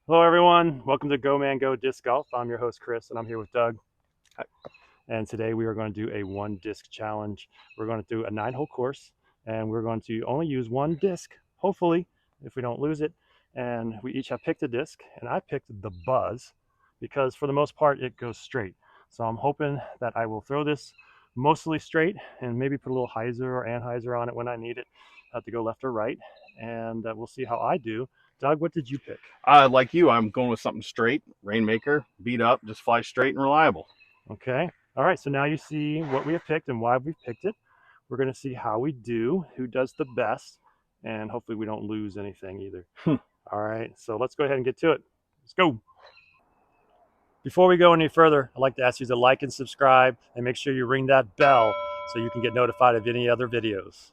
Hello everyone, welcome to Go Man Go Disc Golf. I'm your host Chris and I'm here with Doug. Hi. And today we are going to do a one disc challenge. We're going to do a 9-hole course and we're going to only use one disc, hopefully, if we don't lose it. And we each have picked a disc and I picked the Buzz because for the most part it goes straight. So I'm hoping that I will throw this mostly straight and maybe put a little hyzer or anhyzer on it when I need it to go left or right. And we'll see how I do. Doug, what did you pick? Like you, I'm going with something straight, Rainmaker, beat up, just fly straight and reliable. Okay. All right. So now you see what we have picked and why we've picked it. We're going to see how we do, who does the best, and hopefully we don't lose anything either. All right. So let's go ahead and get to it. Let's go. Before we go any further, I'd like to ask you to like and subscribe and make sure you ring that bell so you can get notified of any other videos.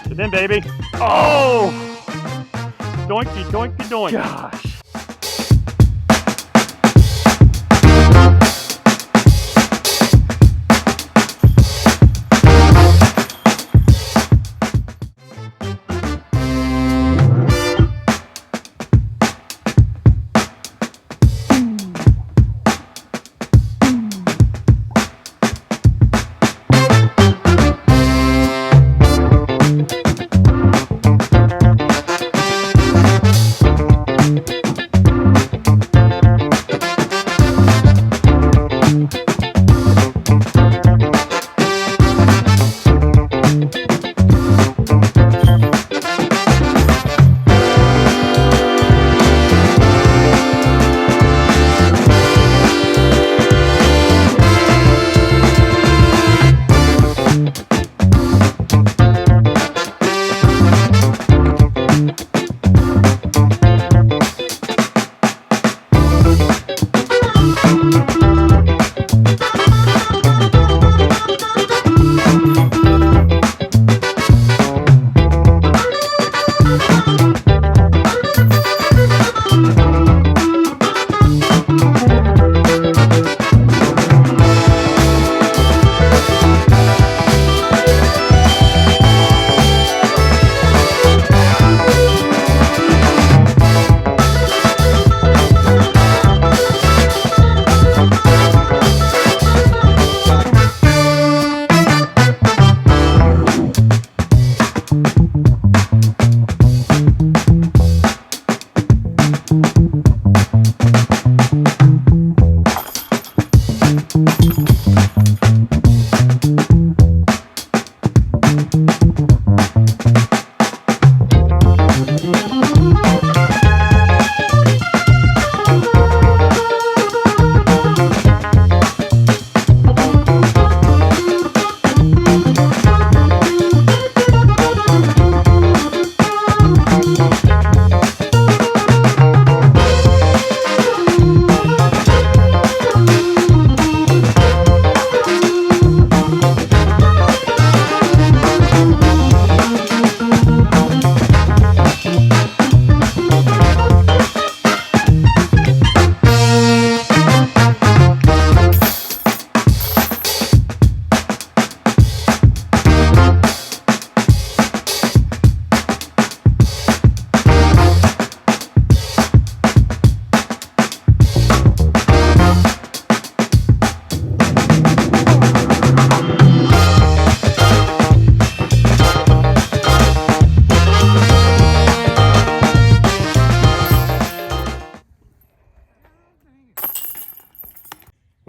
Get in, baby. Oh! Doinky, doinky, doink. Gosh.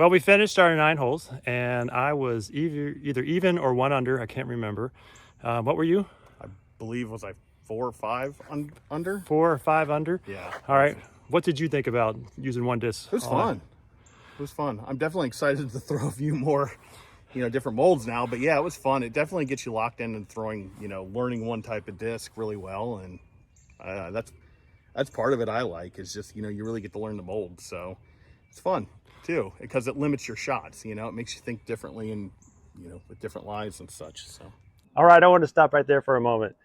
Well, we finished our 9 holes, and I was either even or 1 under. I can't remember. What were you? I believe was I 4 or 5 under. 4 or 5 under. Yeah. All right. What did you think about using 1 disc? It was fun. It was fun. I'm definitely excited to throw a few more, different molds now. But yeah, it was fun. It definitely gets you locked in and throwing, learning one type of disc really well, and that's part of it. I like is just you really get to learn the mold, so it's fun too because it limits your shots. It makes you think differently and with different lies and such. So. All right, I want to stop right there for a moment.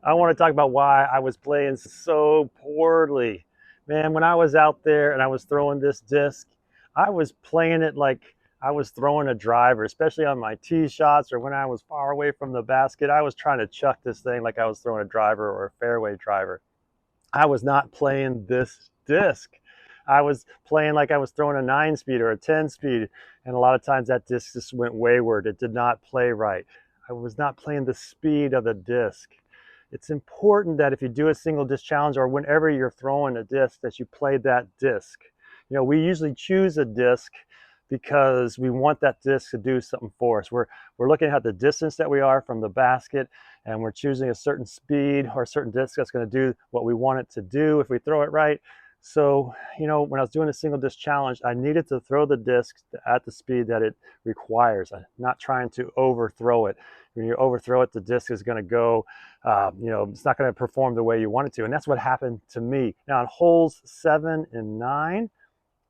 I want to talk about why I was playing so poorly. Man, when I was out there and I was throwing this disc, I was playing it like I was throwing a driver, especially on my tee shots or when I was far away from the basket. I was trying to chuck this thing like I was throwing a driver or a fairway driver. I was not playing this disc. I was playing like I was throwing a 9-speed or a 10-speed, and a lot of times that disc just went wayward. It did not play right. I was not playing the speed of the disc. It's important that if you do a single disc challenge or whenever you're throwing a disc that you play that disc. We usually choose a disc because we want that disc to do something for us. We're looking at the distance that we are from the basket, and we're choosing a certain speed or a certain disc that's going to do what we want it to do if we throw it right. So, when I was doing a single disc challenge, I needed to throw the disc at the speed that it requires. I'm not trying to overthrow it. When you overthrow it, the disc is going to go, it's not going to perform the way you want it to. And that's what happened to me. Now, on holes 7 and 9,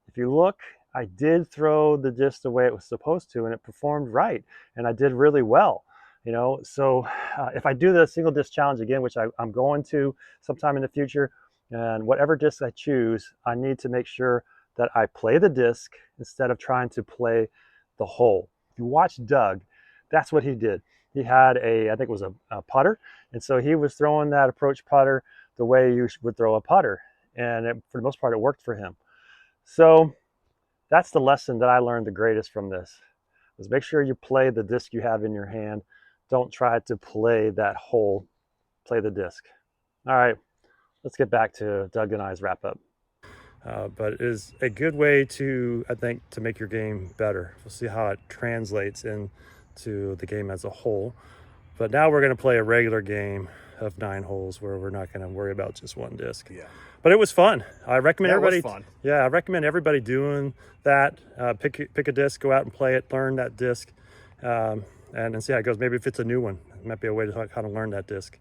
if you look, I did throw the disc the way it was supposed to, and it performed right. And I did really well. So if I do the single disc challenge again, which I'm going to sometime in the future, and whatever disc I choose, I need to make sure that I play the disc instead of trying to play the hole. If you watch Doug, that's what he did. He had I think it was a putter, and so he was throwing that approach putter the way you would throw a putter, and for the most part, it worked for him. So that's the lesson that I learned the greatest from this, was make sure you play the disc you have in your hand. Don't try to play that hole, play the disc. All right. Let's get back to Doug and I's wrap up. But it is a good way to, I think, to make your game better. We'll see how it translates into the game as a whole. But now we're going to play a regular game of 9 holes where we're not going to worry about just one disc. Yeah. But it was fun. I recommend everybody. It was fun. Yeah, I recommend everybody doing that. Pick a disc, go out and play it, learn that disc, and see how it goes. Maybe if it's a new one, it might be a way to talk how to learn that disc,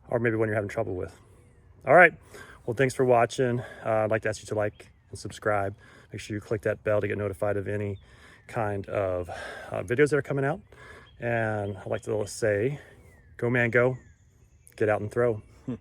or maybe one you're having trouble with. All right. Well, thanks for watching. I'd like to ask you to like and subscribe. Make sure you click that bell to get notified of any kind of videos that are coming out. And I'd like to say, go man, go. Get out and throw.